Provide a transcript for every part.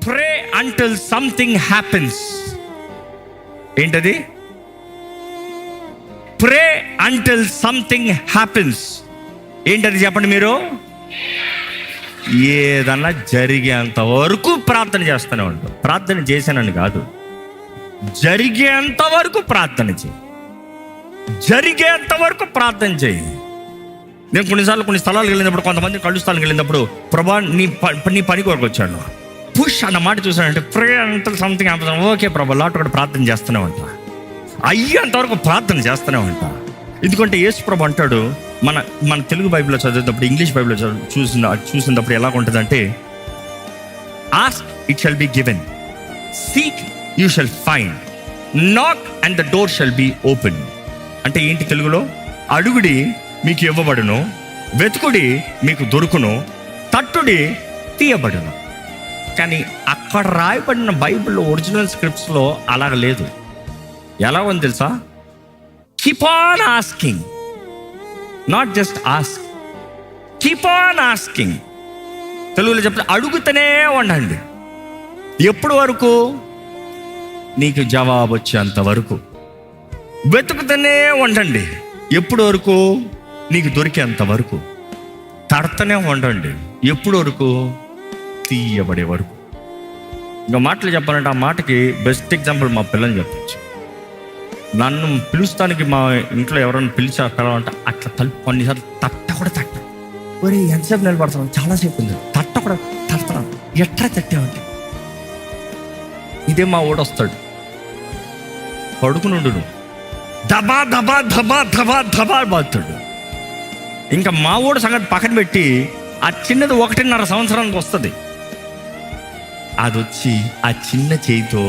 ప్రే until something happens. ఏంటది? ప్రే until something happens. ఏంటది చెప్పండి మీరు? ఏదన్నా జరిగేంత వరకు ప్రార్థన చేస్తూనే ఉంటాం. ప్రార్థన చేశానని కాదు, జరిగేంత వరకు ప్రార్థన చేయి. జరిగేంత వరకు ప్రార్థన చేయి. నేను కొన్నిసార్లు కొన్ని స్థలాలకు వెళ్ళినప్పుడు, కొంతమంది కళ్ళు స్థలానికి వెళ్ళినప్పుడు, ప్రభా నీ పని కొరకు వచ్చాను, పుష్ అన్న మాట చూసానంటే ప్రే అంటల్ సంథింగ్ హ్యాపెన్స్. ఓకే ప్రభా, లాట్ కూడా ప్రార్థన చేస్తూనే ఉంటా, అయ్యేంతవరకు ప్రార్థన చేస్తూనే ఉంటా. ఎందుకంటే యేసు ప్రభు అంటాడు, మన తెలుగు బైబిల్లో చదివేటప్పుడు, ఇంగ్లీష్ బైబిల్లో చూసినప్పుడు ఎలా ఉంటుందంటే, ask it shall be given, seek you shall find, నాక్ and the door shall be open. అంటే ఏంటి తెలుగులో? అడుగుడి మీకు ఇవ్వబడును, వెతుకుడి మీకు దొరుకును, తట్టుడి తీయబడును. కానీ అక్కడ రాయబడిన బైబిల్లో ఒరిజినల్ స్క్రిప్ట్స్లో అలాగ లేదు. ఎలా ఉంది తెలుసా? Keep on asking, not just ask, keep on asking. తెలుగులో చెప్తే అడుగుతూనే ఉండండి. ఎప్పుడు వరకు? నీకు జవాబు వచ్చేంత వరకు. వెతుకుతూనే ఉండండి. ఎప్పుడు వరకు? నీకు దొరికేంత వరకు. తడతనే ఉండండి. ఎప్పుడు వరకు? తీయబడే వరకు. ఇంకా మాటలు చెప్పాలంటే, ఆ మాటకి బెస్ట్ ఎగ్జాంపుల్ మా పిల్లల్ని చెప్పచ్చు. నన్ను పిలుస్తానికి మా ఇంట్లో ఎవరైనా పిలిచారంటే అట్లా తలుపు కొన్నిసార్లు తట్ట కూడా తట్ట, ఒరే ఎంతసేపు నిలబడతాను, చాలాసేపు ఉంది, తట్ట కూడా తడతాను, ఎట్లా తట్టామంటే. ఇదే మా ఓడు వస్తాడు, పడుకునుండు, దబా దబా దబా దబా దబా బాగుతాడు. ఇంకా మా ఓడు సంగతి పక్కన పెట్టి, ఆ చిన్నది 1.5 సంవత్సరానికి వస్తుంది. అది వచ్చి ఆ చిన్న చేయితో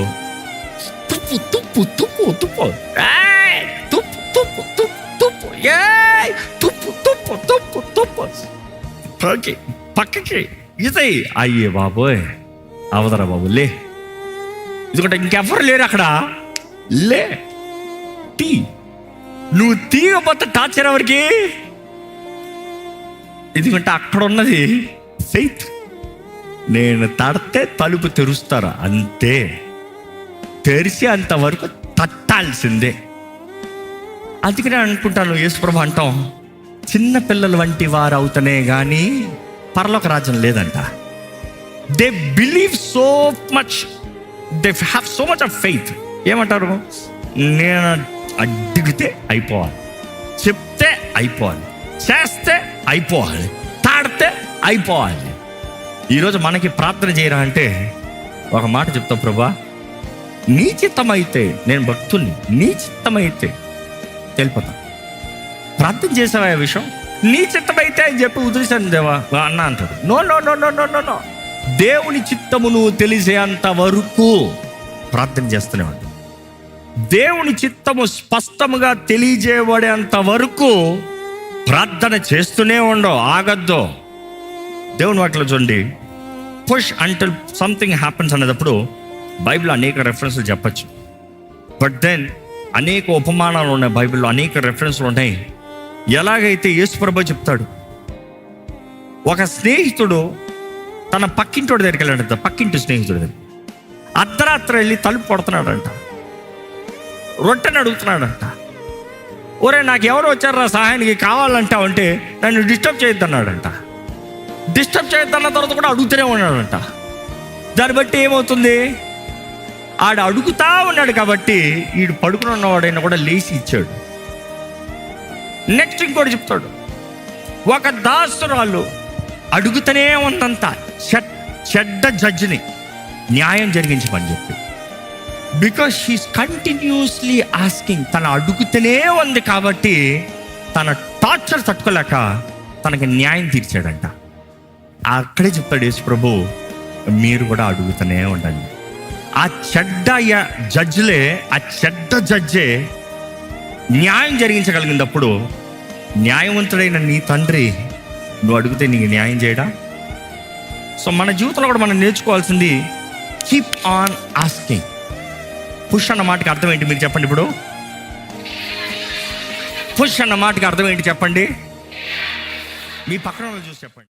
తుప్పు తుప్పు తుప్పు తుప్పు తుప్పు తుప్పు తుప్పు తుప్పు తుప్పు తుప్పు తుప్పు తుప్పు పక్కకి ఇదే. అయ్యే బాబోయ్, అవదరా బాబు, లే. ఎందుకంటే ఇంకెవరు లేరు అక్కడ, లే తీ. నువ్వు తీయకపోతే టార్చర్ ఎవరికి? ఎందుకంటే అక్కడ ఉన్నది ఫెయిత్. నేను తడితే తలుపు తెరుస్తారా, అంతే. తెరిచి అంతవరకు తట్టాల్సిందే. అందుకే నేను అనుకుంటాను, యేసుప్రభు అంటాం, చిన్న పిల్లల వంటి వారు అవుతనే కానీ పరలోక రాజ్యం లేదంట. They believe so much, they have so much of faith. ఏమంటారు? నేను అడిగితే అయిపోవాలి, చెప్తే అయిపోవాలి, చేస్తే అయిపోవాలి, తాడితే అయిపోవాలి. ఈరోజు మనకి ప్రార్థన చేయరా అంటే ఒక మాట చెప్తాం, ప్రభా నీ చిత్తమైతే, నేను భక్తుల్ని, నీ చిత్తమైతే వెళ్ళిపోతా. ప్రార్థన చేసావా ఆ విషయం? నీ చిత్తమైతే అని చెప్పి వదిలేశాను దేవా అన్న అంటాడు. No no no no no no no. దేవుని చిత్తమును తెలిసేంత వరకు ప్రార్థన చేస్తూనే ఉంటాడు. దేవుని చిత్తము స్పష్టముగా తెలియజేయబడేంత వరకు ప్రార్థన చేస్తూనే ఉండవు, ఆగద్దు. దేవుని వాటిలో చూడండి, పుష్ అంటిల్ సంథింగ్ హ్యాపెన్స్ అనేటప్పుడు బైబిల్ అనేక రెఫరెన్స్లు చెప్పచ్చు. బట్ దెన్ అనేక ఉపమానాలు ఉన్నాయి బైబిల్లో, అనేక రెఫరెన్స్లు ఉన్నాయి. ఎలాగైతే యేసు ప్రభువు చెప్తాడు, ఒక స్నేహితుడు తన పక్కింటోడి దగ్గరికి వెళ్ళాడంట. పక్కింటి స్నేహితుడి దగ్గర అర్ధరాత్రి వెళ్ళి తలుపు కొడుతున్నాడంట, రొట్టెని అడుగుతున్నాడంట. ఒరే నాకు ఎవరు వచ్చారా సహాయానికి, కావాలంటావు అంటే నన్ను డిస్టర్బ్ చేయొద్దన్నాడంట. డిస్టర్బ్ చేయొద్దన్న తర్వాత కూడా అడుగుతూనే ఉన్నాడంట. దాన్ని బట్టి ఏమవుతుంది, ఆడు అడుగుతా ఉన్నాడు కాబట్టి వీడు పడుకుని ఉన్నవాడైనా కూడా లేచి ఇచ్చాడు. నెక్స్ట్ ఇంకోటి చెప్తాడు, ఒక దాసురాలు అడుగుతూనే ఉందంతా చెడ్డ జడ్జిని న్యాయం జరిగించమని చెప్పి. Because she is continuously asking. తన అడుగుతూనే ఉంది కాబట్టి తన టార్చర్ తట్టుకోలేక తనకి న్యాయం తీర్చాడంట. అక్కడే చెప్తాడు యేసు ప్రభు, మీరు కూడా అడుగుతూనే ఉండండి. ఆ చెడ్డ జడ్జిలే, ఆ చెడ్డ జడ్జే న్యాయం జరిగించగలిగినప్పుడు, న్యాయవంతుడైన నీ తండ్రి నువ్వు అడిగితే నీకు న్యాయం చేయడా? సో మన జీవితంలో కూడా మనం నేర్చుకోవాల్సింది కీప్ ఆన్ ఆస్కింగ్. పుష్ అన్న మాటకి అర్థం ఏంటి మీరు చెప్పండి. ఇప్పుడు పుష్ అన్న మాటకి అర్థం ఏంటి చెప్పండి. మీ పక్కన చూసి చెప్పండి.